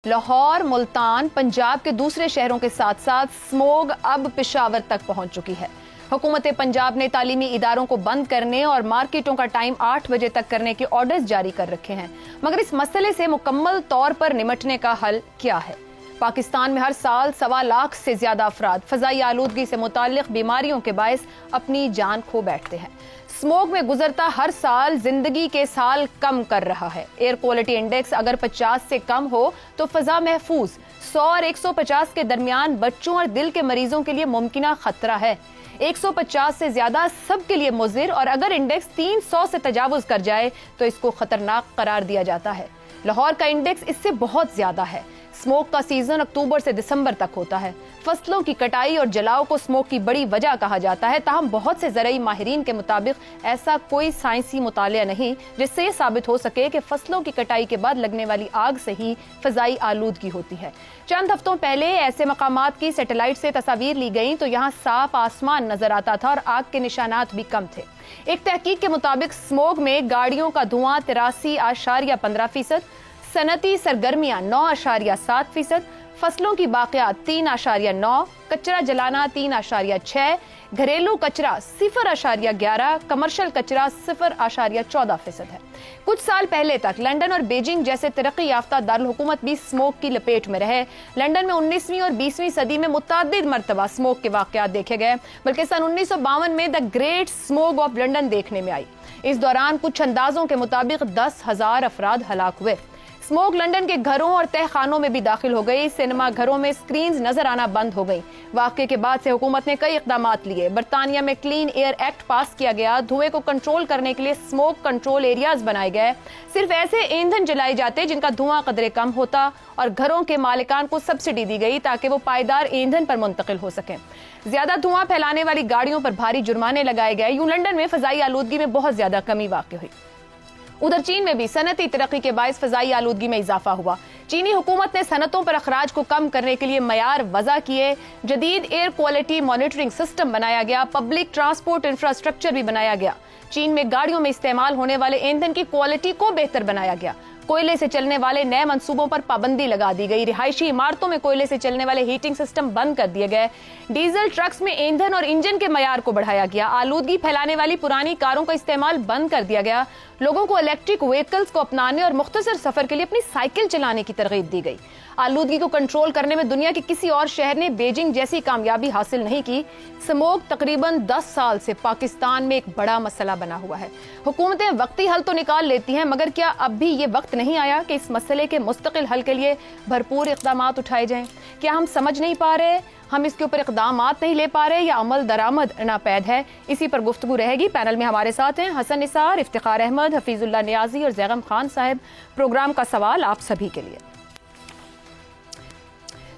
لاہور، ملتان، پنجاب کے دوسرے شہروں کے ساتھ ساتھ اسموگ اب پشاور تک پہنچ چکی ہے۔ حکومت پنجاب نے تعلیمی اداروں کو بند کرنے اور مارکیٹوں کا ٹائم 8 بجے تک کرنے کے آرڈرز جاری کر رکھے ہیں، مگر اس مسئلے سے مکمل طور پر نمٹنے کا حل کیا ہے؟ پاکستان میں ہر سال 1.25 لاکھ سے زیادہ افراد فضائی آلودگی سے متعلق بیماریوں کے باعث اپنی جان کھو بیٹھتے ہیں۔ اسموگ میں گزرتا ہر سال زندگی کے سال کم کر رہا ہے۔ ایئر کوالٹی انڈیکس اگر 50 سے کم ہو تو فضا محفوظ 100 اور 150 کے درمیان بچوں اور دل کے مریضوں کے لیے ممکنہ خطرہ ہے۔ 150 سے زیادہ سب کے لیے مضر، اور اگر انڈیکس 300 سے تجاوز کر جائے تو اس کو خطرناک قرار دیا جاتا ہے۔ لاہور کا انڈیکس اس سے بہت زیادہ ہے۔ اسموگ کا سیزن اکتوبر سے دسمبر تک ہوتا ہے۔ فصلوں کی کٹائی اور جلاؤ کو اسموگ کی بڑی وجہ کہا جاتا ہے، تاہم بہت سے زرعی ماہرین کے مطابق ایسا کوئی سائنسی مطالعہ نہیں جس سے یہ ثابت ہو سکے کہ فصلوں کی کٹائی کے بعد لگنے والی آگ سے ہی فضائی آلودگی ہوتی ہے۔ چند ہفتوں پہلے ایسے مقامات کی سیٹلائٹ سے تصاویر لی گئیں تو یہاں صاف آسمان نظر آتا تھا اور آگ کے نشانات بھی کم تھے۔ ایک تحقیق کے مطابق اسموگ میں گاڑیوں کا دھواں 83.15%، صنعتی سرگرمیاں 9.7%، فصلوں کی باقیات 3.9%، کچرا جلانا 3.6%، گھریلو کچرا 0.11%، کمرشل کچرا 0.14% ہے۔ کچھ سال پہلے تک لندن اور بیجنگ جیسے ترقی یافتہ دارالحکومت بھی اسموگ کی لپیٹ میں رہے۔ لندن میں 19ویں اور 20ویں صدی میں متعدد مرتبہ اسموگ کے واقعات دیکھے گئے، بلکہ سن 1952 میں the great smog of London دیکھنے میں آئی۔ اس دوران کچھ اندازوں کے مطابق 10,000 افراد ہلاک ہوئے۔ اسموگ لندن کے گھروں اور تہ خانوں میں بھی داخل ہو گئی۔ سینما گھروں میں سکرینز نظر آنا بند ہو گئی۔ واقعے کے بعد سے حکومت نے کئی اقدامات لیے۔ برطانیہ میں کلین ایئر ایکٹ پاس کیا گیا۔ دھوئے کو کنٹرول کرنے کے لیے اسموگ کنٹرول ایریاز بنائے گئے۔ صرف ایسے ایندھن جلائے جاتے جن کا دھواں قدرے کم ہوتا، اور گھروں کے مالکان کو سبسڈی دی گئی تاکہ وہ پائیدار ایندھن پر منتقل ہو سکیں۔ زیادہ دھواں پھیلانے والی گاڑیوں پر بھاری جرمانے لگائے گئے۔ یوں لندن میں فضائی آلودگی میں بہت زیادہ کمی واقع ہوئی۔ ادھر چین میں بھی صنعتی ترقی کے باعث فضائی آلودگی میں اضافہ ہوا۔ چینی حکومت نے صنعتوں پر اخراج کو کم کرنے کے لیے معیار وضع کیے۔ جدید ایئر کوالٹی مانیٹرنگ سسٹم بنایا گیا۔ پبلک ٹرانسپورٹ انفراسٹرکچر بھی بنایا گیا۔ چین میں گاڑیوں میں استعمال ہونے والے ایندھن کی کوالٹی کو بہتر بنایا گیا۔ کوئلے سے چلنے والے نئے منصوبوں پر پابندی لگا دی گئی۔ رہائشی عمارتوں میں کوئلے سے چلنے والے ہیٹنگ سسٹم بند کر دیے گئے۔ ڈیزل ٹرکس میں ایندھن اور انجن کے معیار کو بڑھایا گیا۔ آلودگی پھیلانے والی پرانی کاروں کا استعمال بند کر دیا گیا۔ لوگوں کو الیکٹرک وہیکلز کو اپنانے اور مختصر سفر کے لیے اپنی سائیکل چلانے کی ترغیب دی گئی۔ آلودگی کو کنٹرول کرنے میں دنیا کے کسی اور شہر نے بیجنگ جیسی کامیابی حاصل نہیں کی۔ اسموگ تقریباً 10 سال سے پاکستان میں ایک بڑا مسئلہ بنا ہوا ہے۔ حکومتیں وقتی حل تو نکال لیتی ہیں، مگر کیا اب بھی یہ وقت نہیں آیا کہ اس مسئلے کے مستقل حل کے لیے بھرپور اقدامات اٹھائے جائیں؟ کیا ہم سمجھ نہیں پا رہے، ہم اس کے اوپر اقدامات نہیں لے پا رہے، یا عمل درآمد ناپید ہے؟ اسی پر گفتگو رہے گی۔ پینل میں ہمارے ساتھ ہیں حسن نثار، افتخار احمد، حفیظ اللہ نیازی اور زیغم خان صاحب۔ پروگرام کا سوال آپ سبھی کے لیے۔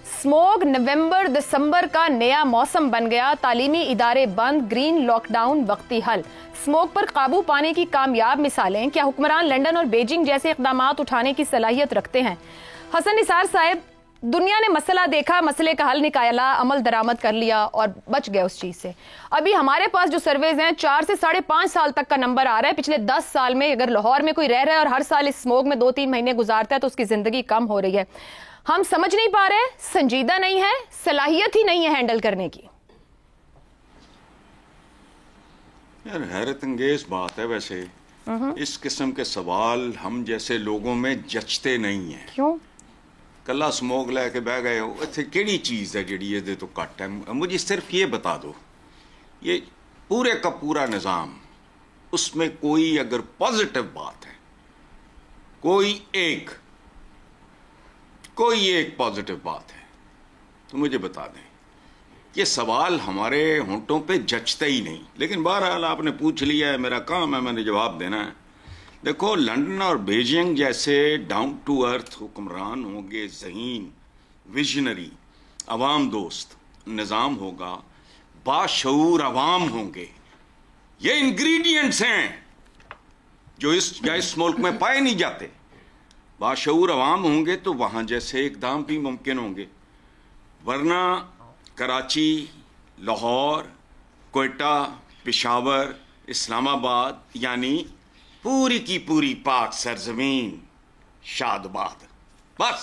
اسموگ نومبر دسمبر کا نیا موسم بن گیا۔ تعلیمی ادارے بند، گرین لاک ڈاؤن وقتی حل۔ اسموگ پر قابو پانے کی کامیاب مثالیں، کیا حکمران لندن اور بیجنگ جیسے اقدامات اٹھانے کی صلاحیت رکھتے ہیں؟ حسن نثار صاحب، دنیا نے مسئلہ دیکھا، مسئلے کا حل نکالا، عمل درآمد کر لیا اور بچ گئے اس چیز سے۔ ابھی ہمارے پاس جو سرویز ہیں 4 سے 5.5 سال تک کا نمبر آ رہا ہے۔ پچھلے 10 سال میں اگر لاہور میں کوئی رہ رہا ہے اور ہر سال اس اسموگ میں 2-3 مہینے گزارتا ہے تو اس کی زندگی کم ہو رہی ہے۔ ہم سمجھ نہیں پا رہے، سنجیدہ نہیں ہے، صلاحیت ہی نہیں ہے ہینڈل کرنے کی۔ یار حیرت انگیز بات ہے ویسے، اس قسم کے سوال ہم جیسے لوگوں میں جچتے نہیں ہیں۔ کیوں؟ کلا سموگ لے کے بہ گئے ہو، اتنے کیڑی چیز ہے جڑی یہ تو کٹ ہے؟ مجھے صرف یہ بتا دو، یہ پورے کا پورا نظام، اس میں کوئی اگر پازیٹیو بات ہے، کوئی ایک پازیٹیو بات ہے تو مجھے بتا دیں۔ یہ سوال ہمارے ہونٹوں پہ جچتا ہی نہیں، لیکن بہرحال آپ نے پوچھ لیا ہے، میرا کام ہے، میں نے جواب دینا ہے۔ دیکھو، لندن اور بیجنگ جیسے ڈاؤن ٹو ارتھ حکمران ہوں گے، ذہین، ویژنری، عوام دوست نظام ہوگا، باشعور عوام ہوں گے، یہ انگریڈینٹس ہیں جو اس ملک میں پائے نہیں جاتے۔ باشعور عوام ہوں گے تو وہاں جیسے اقدام بھی ممکن ہوں گے، ورنہ کراچی، لاہور، کوئٹہ، پشاور، اسلام آباد، یعنی پوری کی پوری پاک سرزمین شاد باد، بس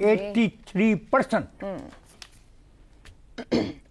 83%।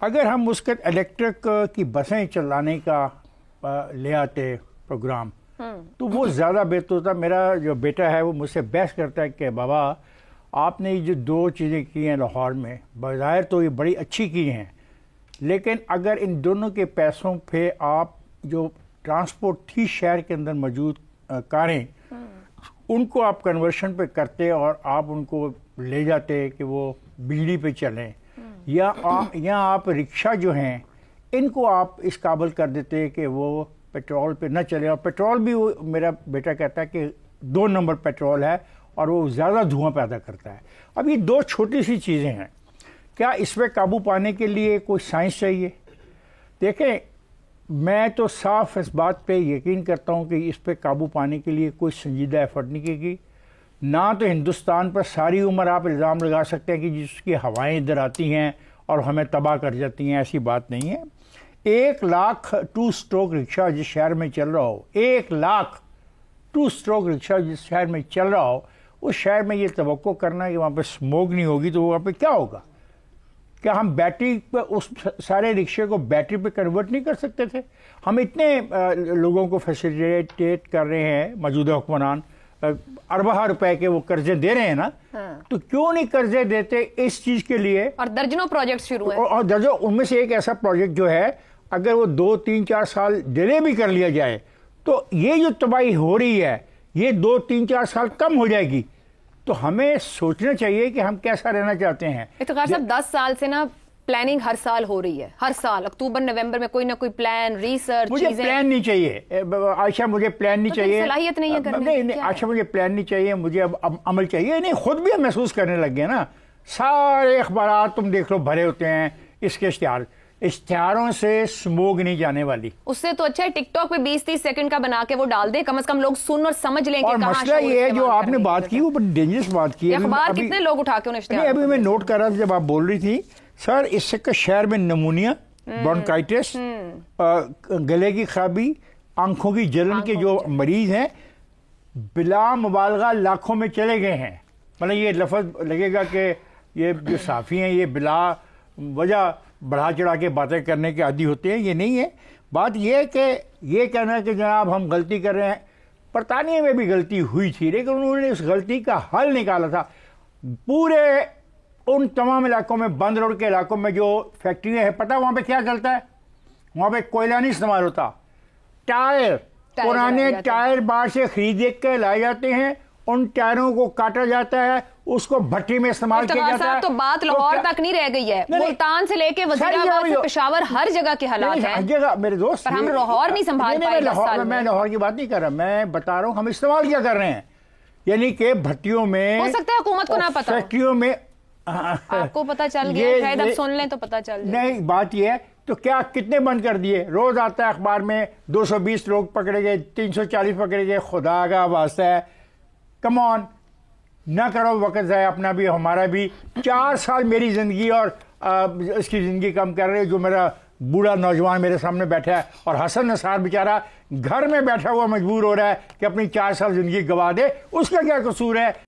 اگر ہم اس کے الیکٹرک کی بسیں چلانے کا لے آتے پروگرام تو وہ زیادہ بہتر ہوتا. میرا جو بیٹا ہے وہ مجھ سے بحث کرتا ہے کہ بابا آپ نے یہ جو 2 چیزیں کی ہیں لاہور میں بظاہر تو یہ بڑی اچھی کی ہیں, لیکن اگر ان دونوں کے پیسوں پہ آپ جو ٹرانسپورٹ تھی شہر کے اندر موجود کاریں ان کو آپ کنورشن پہ کرتے اور آپ ان کو لے جاتے کہ وہ بجلی پہ چلیں, یا آپ رکشہ جو ہیں ان کو آپ اس قابل کر دیتے کہ وہ پیٹرول پہ نہ چلے. اور پیٹرول بھی وہ میرا بیٹا کہتا ہے کہ 2 نمبر پیٹرول ہے اور وہ زیادہ دھواں پیدا کرتا ہے. اب یہ 2 چھوٹی سی چیزیں ہیں, کیا اس پہ قابو پانے کے لیے کوئی سائنس چاہیے؟ دیکھیں میں تو صاف اس بات پہ یقین کرتا ہوں کہ اس پہ قابو پانے کے لیے کوئی سنجیدہ ایفرٹ نہیں کی گئی. نہ تو ہندوستان پر ساری عمر آپ الزام لگا سکتے ہیں کہ جس کی ہوائیں ادھر آتی ہیں اور ہمیں تباہ کر جاتی ہیں, ایسی بات نہیں ہے. 1 لاکھ 2 اسٹروک رکشہ جس شہر میں چل رہا ہو, 1 لاکھ 2 اسٹروک رکشہ جس شہر میں چل رہا ہو, اس شہر میں یہ توقع کرنا کہ وہاں پہ اسموک نہیں ہوگی تو وہاں پہ کیا ہوگا؟ کیا ہم بیٹری پہ اس سارے رکشے کو بیٹری پہ کنورٹ نہیں کر سکتے تھے؟ ہم اتنے لوگوں کو فیسیلیٹیٹ کر رہے ہیں موجودہ حکمران, اربہ روپے کے وہ قرضے دے رہے ہیں نا, تو کیوں نہیں قرضے دیتے اس چیز کے لیے؟ اور درجنوں پروجیکٹ شروع ہیں, اور درجنوں, ان میں سے ایک ایسا پروجیکٹ جو ہے اگر وہ 2 3 4 سال ڈیلے بھی کر لیا جائے تو یہ جو تباہی ہو رہی ہے یہ 2 3 4 سال کم ہو جائے گی. تو ہمیں سوچنا چاہیے کہ ہم کیسا رہنا چاہتے ہیں. افتخار صاحب 10 سال سے نا پلاننگ ہر سال ہو رہی ہے, ہر سال اکتوبر نومبر میں کوئی نہ کوئی پلان, ریسرچ, مجھے پلان نہیں چاہیے عائشہ, مجھے پلان نہیں چاہیے, صلاحیت نہیں ہے کرنے کی. نہیں عائشہ مجھے پلان نہیں چاہیے, مجھے اب عمل چاہیے. نہیں خود بھی ہم محسوس کرنے لگ گئے نا, سارے اخبارات تم دیکھ لو بھرے ہوتے ہیں اس کے اشتہاروں سے سموگ نہیں جانے والی. اس سے تو اچھا ہے ٹک ٹاک پہ 20-30 سیکنڈ کا بنا کے وہ ڈال دے, کم از کم لوگ سن اور سمجھ لیں کہ اور مسئلہ یہ ہے جو آپ نے بات کی وہ بڑی ڈینجرس بات کی ہے. اخبار کتنے لوگ اٹھا کے انہیں اشتہار, ابھی میں نوٹ کر رہا تھا جب آپ بول رہی تھی سر, اس سے شہر میں نمونیا, برونکائٹس, گلے کی خرابی, آنکھوں کی جلن کے جو مریض ہیں بلا مبالغہ لاکھوں میں چلے گئے ہیں. مطلب یہ لفظ لگے گا کہ یہ جو صحافی ہیں یہ بلا وجہ بڑھا چڑھا کے باتیں کرنے کے عادی ہوتے ہیں, یہ نہیں ہے. بات یہ ہے کہ یہ کہنا ہے کہ جناب ہم غلطی کر رہے ہیں, برطانیہ میں بھی غلطی ہوئی تھی لیکن انہوں نے اس غلطی کا حل نکالا تھا. پورے ان تمام علاقوں میں, بند روڈ کے علاقوں میں جو فیکٹریاں ہیں, پتہ وہاں پہ کیا چلتا ہے؟ وہاں پہ کوئلہ نہیں استعمال ہوتا, ٹائر, پرانے ٹائر باہر سے خرید کے لائے جاتے ہیں, ان ٹائروں کو کاٹا جاتا ہے, اس کو بھٹی میں استعمال کیا جاتا ہے. تو بات لاہور تک نہیں رہ گئی ہے, ملتان سے لے کے وزیرآباد سے پشاور ہر جگہ کے حالات ہیں. ہر جگہ میرے دوست, پر ہم لاہور نہیں سنبھال پائے 10 سال میں. میں لاہور کی بات نہیں کر رہا, میں بتا رہا ہوں ہم استعمال کیا کر رہے ہیں. یعنی کہ بھٹیوں میں, ہو سکتا ہے حکومت کو نہ پتا, فیکٹریوں میں آپ کو پتا چل گیا, شاید اب سن لیں تو پتا چل جائے. نہیں بات یہ ہے تو کیا کتنے بند کر دیے؟ روز آتا ہے اخبار میں 220 لوگ پکڑے گئے, 340 پکڑے گئے. خدا کا واسطہ ہے, کم آن, نہ کرو وقت ضائع اپنا بھی ہمارا بھی. 4 سال میری زندگی اور اس کی زندگی کم کر رہے, جو میرا بوڑھا نوجوان میرے سامنے بیٹھا ہے, اور حسن نثار بیچارہ گھر میں بیٹھا ہوا مجبور ہو رہا ہے کہ اپنی 4 سال زندگی گوا دے. اس کا کیا قصور ہے؟